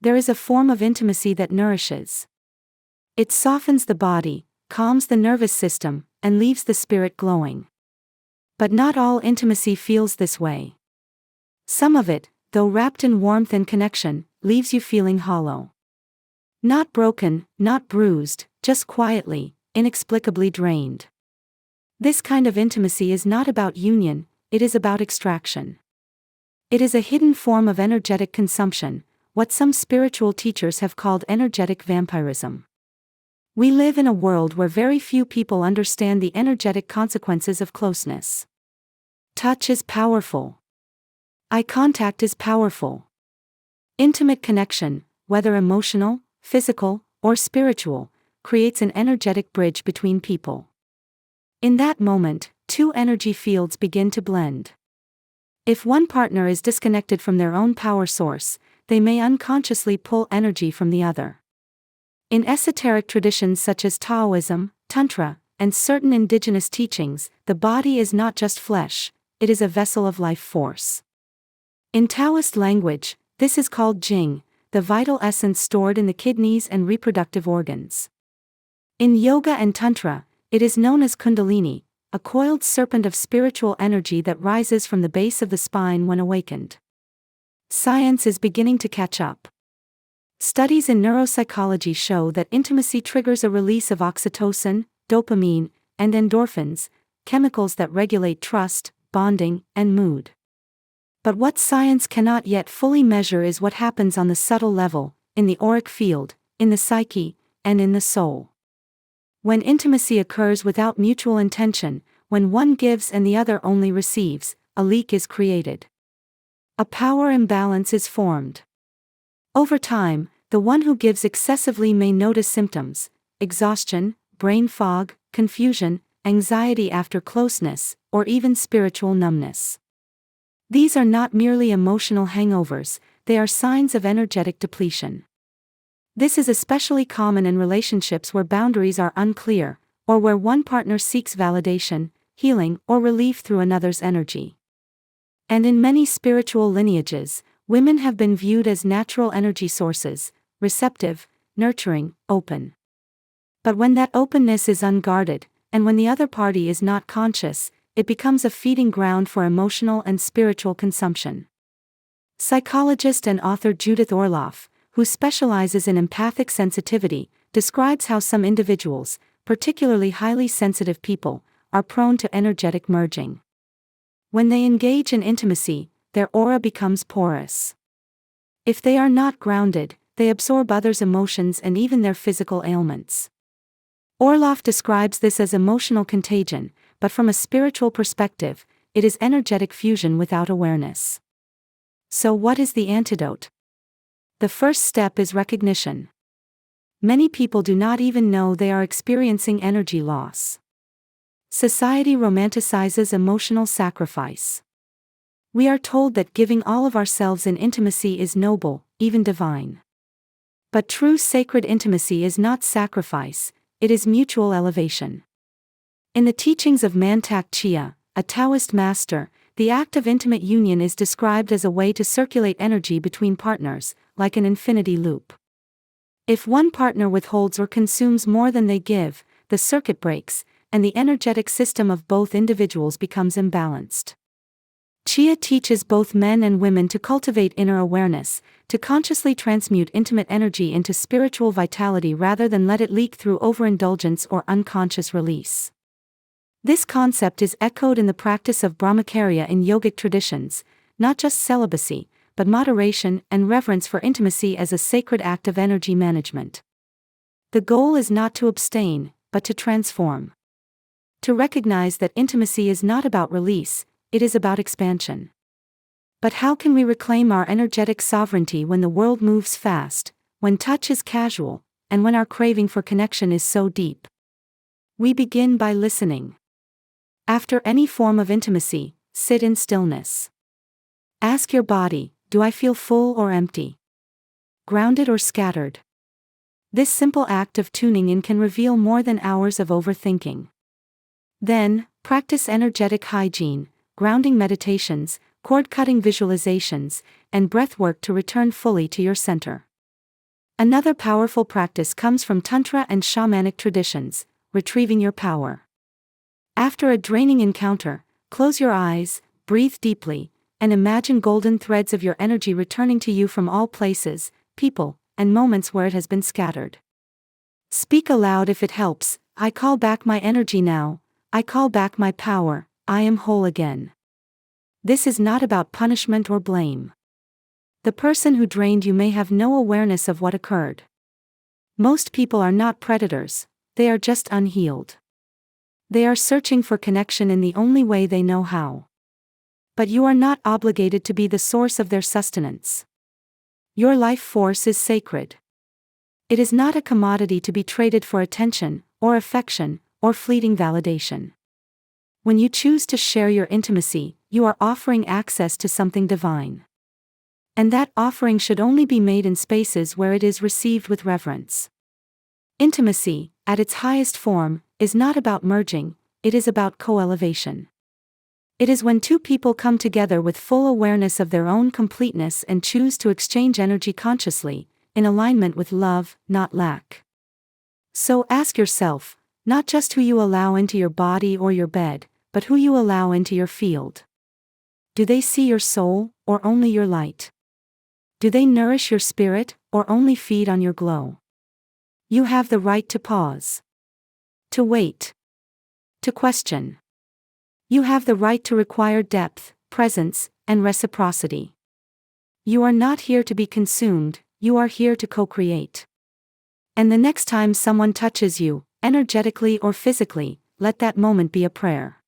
there is a form of intimacy that nourishes. It softens the body, calms the nervous system, and leaves the spirit glowing. But not all intimacy feels this way. Some of it, though wrapped in warmth and connection, leaves you feeling hollow. Not broken, not bruised, just quietly, inexplicably drained. This kind of intimacy is not about union, it is about extraction. It is a hidden form of energetic consumption, what some spiritual teachers have called energetic vampirism. We live in a world where very few people understand the energetic consequences of closeness. Touch is powerful. Eye contact is powerful. Intimate connection, whether emotional, physical, or spiritual, creates an energetic bridge between people. In that moment, two energy fields begin to blend. If one partner is disconnected from their own power source, they may unconsciously pull energy from the other. In esoteric traditions such as Taoism, Tantra, and certain indigenous teachings, the body is not just flesh, it is a vessel of life force. In Taoist language, this is called Jing, the vital essence stored in the kidneys and reproductive organs. In yoga and tantra, it is known as kundalini, a coiled serpent of spiritual energy that rises from the base of the spine when awakened. Science is beginning to catch up. Studies in neuropsychology show that intimacy triggers a release of oxytocin, dopamine, and endorphins, chemicals that regulate trust, bonding, and mood. But what science cannot yet fully measure is what happens on the subtle level, in the auric field, in the psyche, and in the soul. When intimacy occurs without mutual intention, when one gives and the other only receives, a leak is created. A power imbalance is formed. Over time, the one who gives excessively may notice symptoms: exhaustion, brain fog, confusion, anxiety after closeness, or even spiritual numbness. These are not merely emotional hangovers, they are signs of energetic depletion. This is especially common in relationships where boundaries are unclear, or where one partner seeks validation, healing, or relief through another's energy. And in many spiritual lineages, women have been viewed as natural energy sources, receptive, nurturing, open. But when that openness is unguarded, and when the other party is not conscious, it becomes a feeding ground for emotional and spiritual consumption. Psychologist and author Judith Orloff, who specializes in empathic sensitivity, describes how some individuals, particularly highly sensitive people, are prone to energetic merging. When they engage in intimacy, their aura becomes porous. If they are not grounded, they absorb others' emotions and even their physical ailments. Orloff describes this as emotional contagion, but from a spiritual perspective, it is energetic fusion without awareness. So what is the antidote? The first step is recognition. Many people do not even know they are experiencing energy loss. Society romanticizes emotional sacrifice. We are told that giving all of ourselves in intimacy is noble, even divine. But true sacred intimacy is not sacrifice, it is mutual elevation. In the teachings of Mantak Chia, a Taoist master, the act of intimate union is described as a way to circulate energy between partners, like an infinity loop. If one partner withholds or consumes more than they give, the circuit breaks, and the energetic system of both individuals becomes imbalanced. Chia teaches both men and women to cultivate inner awareness, to consciously transmute intimate energy into spiritual vitality rather than let it leak through overindulgence or unconscious release. This concept is echoed in the practice of brahmacharya in yogic traditions, not just celibacy, but moderation and reverence for intimacy as a sacred act of energy management. The goal is not to abstain, but to transform. To recognize that intimacy is not about release, it is about expansion. But how can we reclaim our energetic sovereignty when the world moves fast, when touch is casual, and when our craving for connection is so deep? We begin by listening. After any form of intimacy, sit in stillness. Ask your body, do I feel full or empty? Grounded or scattered? This simple act of tuning in can reveal more than hours of overthinking. Then, practice energetic hygiene, grounding meditations, cord-cutting visualizations, and breath work to return fully to your center. Another powerful practice comes from Tantra and shamanic traditions, retrieving your power. After a draining encounter, close your eyes, breathe deeply, and imagine golden threads of your energy returning to you from all places, people, and moments where it has been scattered. Speak aloud if it helps. I call back my energy now. I call back my power. I am whole again. This is not about punishment or blame. The person who drained you may have no awareness of what occurred. Most people are not predators, they are just unhealed. They are searching for connection in the only way they know how. But you are not obligated to be the source of their sustenance. Your life force is sacred. It is not a commodity to be traded for attention, or affection, or fleeting validation. When you choose to share your intimacy, you are offering access to something divine. And that offering should only be made in spaces where it is received with reverence. Intimacy, at its highest form, is not about merging, it is about co-elevation. It is when two people come together with full awareness of their own completeness and choose to exchange energy consciously, in alignment with love, not lack. So ask yourself, not just who you allow into your body or your bed, but who you allow into your field. Do they see your soul, or only your light? Do they nourish your spirit, or only feed on your glow? You have the right to pause. To wait. To question. You have the right to require depth, presence, and reciprocity. You are not here to be consumed, you are here to co-create. And the next time someone touches you, energetically or physically, let that moment be a prayer.